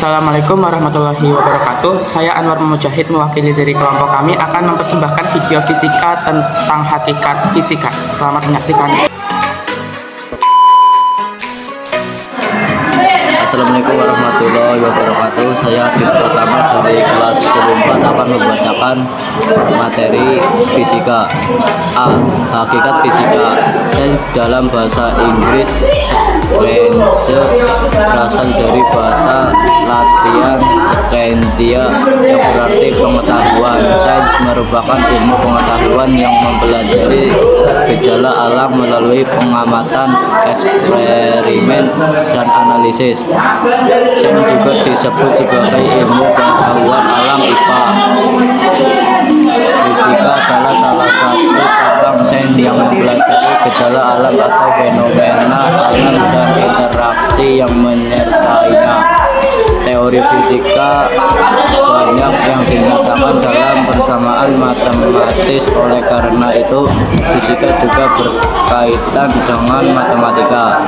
Assalamualaikum warahmatullahi wabarakatuh. Saya Anwar Mujahid mewakili dari kelompok kami akan mempersembahkan video fisika tentang hakikat fisika. Selamat menyaksikan. Assalamualaikum warahmatullahi wabarakatuh. Saya Adit Pratama dari kelas 4 akan membacakan materi fisika. A. Hakikat fisika. Dalam bahasa Inggris, science berasal dari bahasa Latin scientia yang berarti pengetahuan. Sains merupakan ilmu pengetahuan yang mempelajari gejala alam melalui pengamatan, eksperimen, dan analisis. Sains juga disebut sebagai ilmu pengetahuan alam IPA. Fisika adalah salah satu cabang sains yang mempelajari gejala alam atau fenomena alam dan interaksi yang menyertainya. Teori fisika banyak yang dinyatakan dalam persamaan matematis, oleh karena itu fisika juga berkaitan dengan matematika.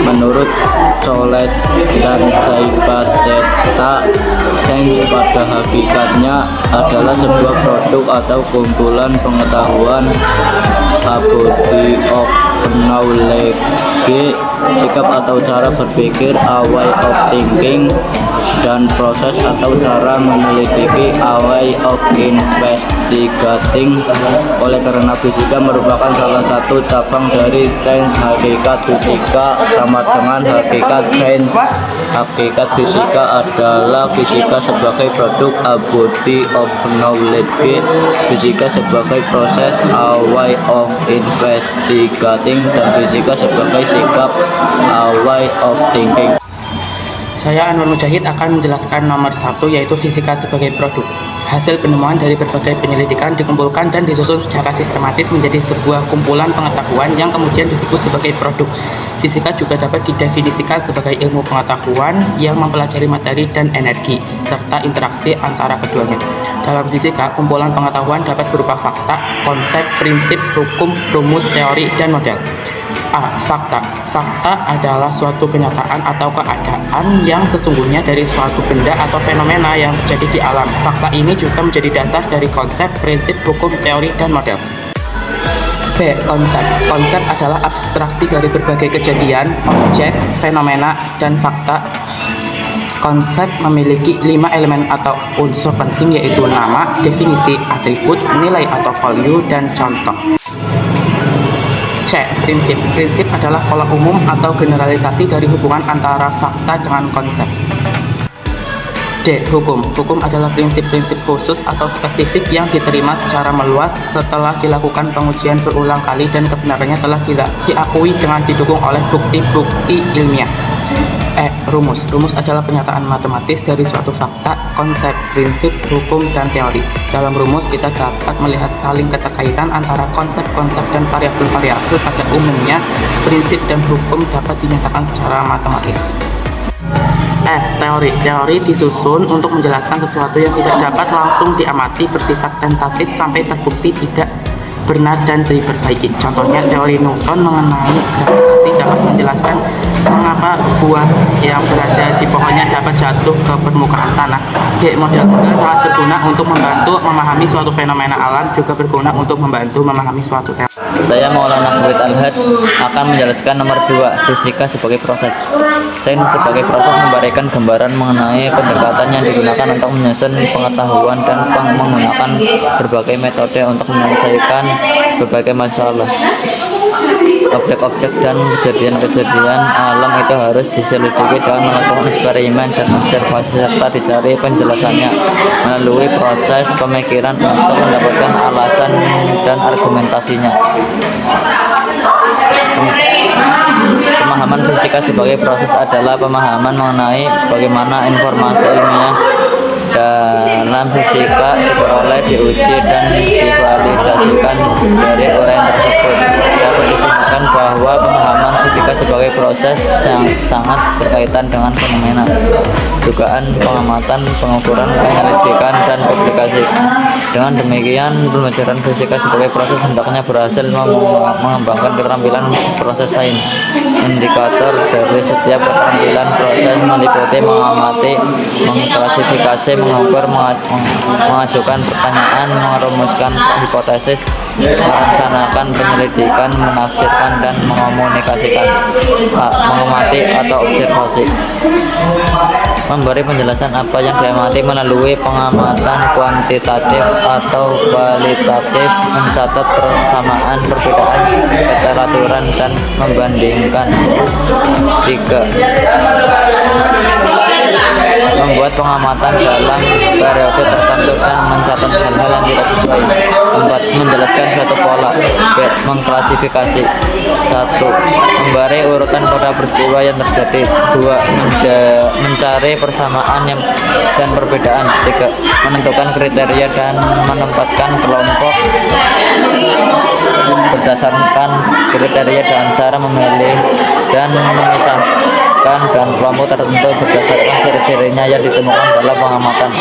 Menurut Soles dan Saipateta, sains pada hakikatnya adalah sebuah produk atau kumpulan pengetahuan, a body of knowledge, sikap atau cara berpikir, a way of thinking, dan proses atau cara meneliti, a way of investigating. Oleh karena fisika merupakan salah satu cabang dari sains hakikat fisika sama dengan hakikat sains. Hakikat fisika adalah fisika sebagai produk, a body of knowledge, fisika sebagai proses, a way of investigating, dan fisika sebagai sikap, a way of thinking. Saya Anwar Mujahid akan menjelaskan nomor 1, yaitu fisika sebagai produk. Hasil penemuan dari berbagai penyelidikan dikumpulkan dan disusun secara sistematis menjadi sebuah kumpulan pengetahuan yang kemudian disebut sebagai produk. Fisika juga dapat didefinisikan sebagai ilmu pengetahuan yang mempelajari materi dan energi, serta interaksi antara keduanya. Dalam fisika, kumpulan pengetahuan dapat berupa fakta, konsep, prinsip, hukum, rumus, teori, dan model. A. Fakta. Fakta adalah suatu kenyataan atau keadaan yang sesungguhnya dari suatu benda atau fenomena yang terjadi di alam. Fakta ini juga menjadi dasar dari konsep, prinsip, hukum, teori, dan model. B. Konsep. Konsep adalah abstraksi dari berbagai kejadian, objek, fenomena, dan fakta. Konsep memiliki 5 elemen atau unsur penting, yaitu nama, definisi, atribut, nilai atau value, dan contoh. C. Prinsip. Prinsip adalah pola umum atau generalisasi dari hubungan antara fakta dengan konsep. D. Hukum. Hukum adalah prinsip-prinsip khusus atau spesifik yang diterima secara meluas setelah dilakukan pengujian berulang kali dan kebenarannya telah diakui dengan didukung oleh bukti-bukti ilmiah. E. Rumus. Rumus adalah pernyataan matematis dari suatu fakta, konsep, prinsip, hukum, dan teori. Dalam rumus kita dapat melihat saling keterkaitan antara konsep-konsep dan variabel-variabel. Pada umumnya, prinsip dan hukum dapat dinyatakan secara matematis. F. Teori. Teori disusun untuk menjelaskan sesuatu yang tidak dapat langsung diamati, bersifat tentatif sampai terbukti tidak benar dan diperbaiki. Contohnya, teori Newton mengenai gravitasi dapat menjelaskan mengapa buah yang berada di pohonnya dapat jatuh ke permukaan tanah. G. Model. Model sangat berguna untuk membantu memahami suatu fenomena alam, juga berguna untuk membantu memahami suatu teori. Saya Maulana Khalid Al-Haj akan menjelaskan nomor 2, fisika sebagai proses. Sains sebagai proses memberikan gambaran mengenai pendekatan yang digunakan untuk menyusun pengetahuan dan menggunakan berbagai metode untuk menyelesaikan berbagai masalah. Objek-objek dan kejadian-kejadian alam itu harus diselidiki dengan melakukan eksperimen dan observasi serta dicari penjelasannya melalui proses pemikiran untuk mendapatkan alasan dan argumentasinya. Pemahaman fisika sebagai proses adalah pemahaman mengenai bagaimana informasi ilmiah dalam fisika diperoleh, diuji, dan divalidasikan dari orang tersebut. Dapat disimpulkan bahwa pemahaman fisika sebagai proses proses yang sangat berkaitan dengan fenomena, dugaan, pengamatan, pengukuran, penyelidikan, dan publikasi. Dengan demikian, pembelajaran fisika sebagai proses hendaknya berhasil mengembangkan keterampilan proses sains. Indikator dari setiap keterampilan proses meliputi mengamati, mengklasifikasi, mengukur, mengajukan pertanyaan, merumuskan hipotesis, merencanakan penyelidikan, menafsirkan, dan mengomunikasikan. Mengamati atau observasi, memberi penjelasan apa yang diamati melalui pengamatan kuantitatif atau kualitatif, mencatat persamaan, perbedaan, keteraturan, dan membandingkan. 3. Membuat pengamatan dalam periode tertentu dan mencatat hal-hal yang tidak sesuai. 4. Menjelaskan suatu pola. B. Mengklasifikasi. 1. Memberi urutan pada peristiwa yang terjadi. 2. Mencari persamaan dan perbedaan. 3. Menentukan kriteria dan menempatkan kelompok berdasarkan kriteria dan cara memilih dan memisahkan dan kelompok tertentu berdasarkan ciri-cirinya yang ditemukan dalam pengamatan.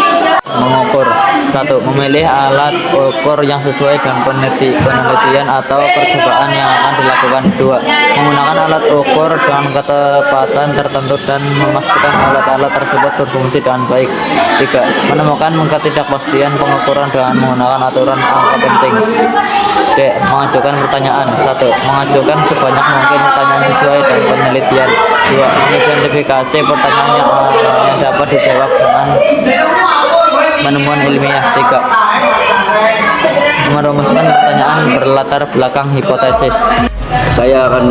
Mengukur. 1. Memilih alat ukur yang sesuai dengan penelitian atau percobaan yang akan dilakukan. 2. Menggunakan alat ukur dengan ketepatan tertentu dan memastikan alat-alat tersebut berfungsi dengan baik. 3. Menemukan ketidakpastian pengukuran dengan menggunakan aturan angka penting. D. Mengajukan pertanyaan. 1. Mengajukan sebanyak mungkin pertanyaan sesuai dengan penelitian. 2. Mengidentifikasi pertanyaan yang dapat dijawab dengan penemuan ilmiah. 3. Merumuskan pertanyaan berlatar belakang hipotesis. Saya akan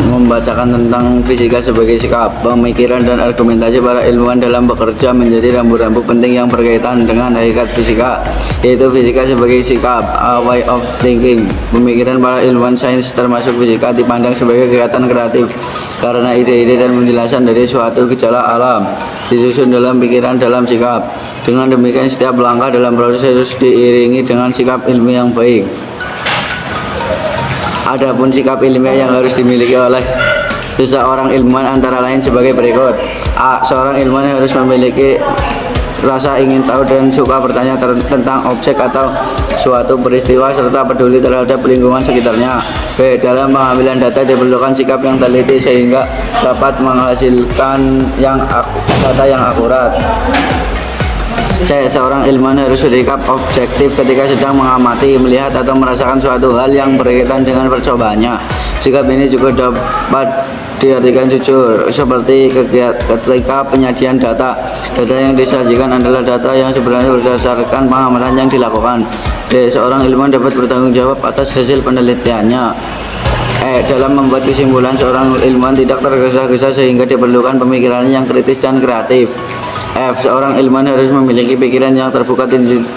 membacakan tentang fisika sebagai sikap, pemikiran, dan argumentasi para ilmuwan dalam bekerja menjadi rambu-rambu penting yang berkaitan dengan hakikat fisika, yaitu fisika sebagai sikap, a way of thinking. Pemikiran para ilmuwan sains termasuk fisika dipandang sebagai kegiatan kreatif karena ide-ide dan penjelasan dari suatu gejala alam disusun dalam pikiran dalam sikap. Dengan demikian, setiap langkah dalam proses harus diiringi dengan sikap ilmiah yang baik. Adapun sikap ilmiah yang harus dimiliki oleh seseorang ilmuwan antara lain sebagai berikut. A. Seorang ilmuwan harus memiliki rasa ingin tahu dan suka bertanya tentang objek atau suatu peristiwa serta peduli terhadap lingkungan sekitarnya. B. Dalam pengambilan data diperlukan sikap yang teliti sehingga dapat menghasilkan data yang akurat. C. Seorang ilmuwan harus bersikap objektif ketika sedang mengamati, melihat, atau merasakan suatu hal yang berkaitan dengan percobaannya. Sikap ini juga dapat diartikan jujur, seperti ketika penyajian data. Data yang disajikan adalah data yang sebenarnya berdasarkan pengamatan yang dilakukan. D. Seorang ilmuwan dapat bertanggung jawab atas hasil penelitiannya. E. Dalam membuat kesimpulan, seorang ilmuwan tidak tergesa-gesa sehingga diperlukan pemikiran yang kritis dan kreatif. F. Seorang ilmuwan harus memiliki pikiran yang terbuka,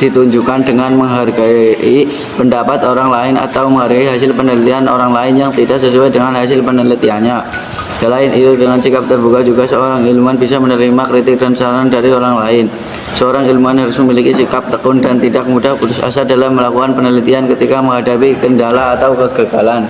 ditunjukkan dengan menghargai pendapat orang lain atau menghargai hasil penelitian orang lain yang tidak sesuai dengan hasil penelitiannya. Selain itu, dengan sikap terbuka juga seorang ilmuwan bisa menerima kritik dan saran dari orang lain. Seorang ilmuwan harus memiliki sikap tekun dan tidak mudah putus asa dalam melakukan penelitian ketika menghadapi kendala atau kegagalan.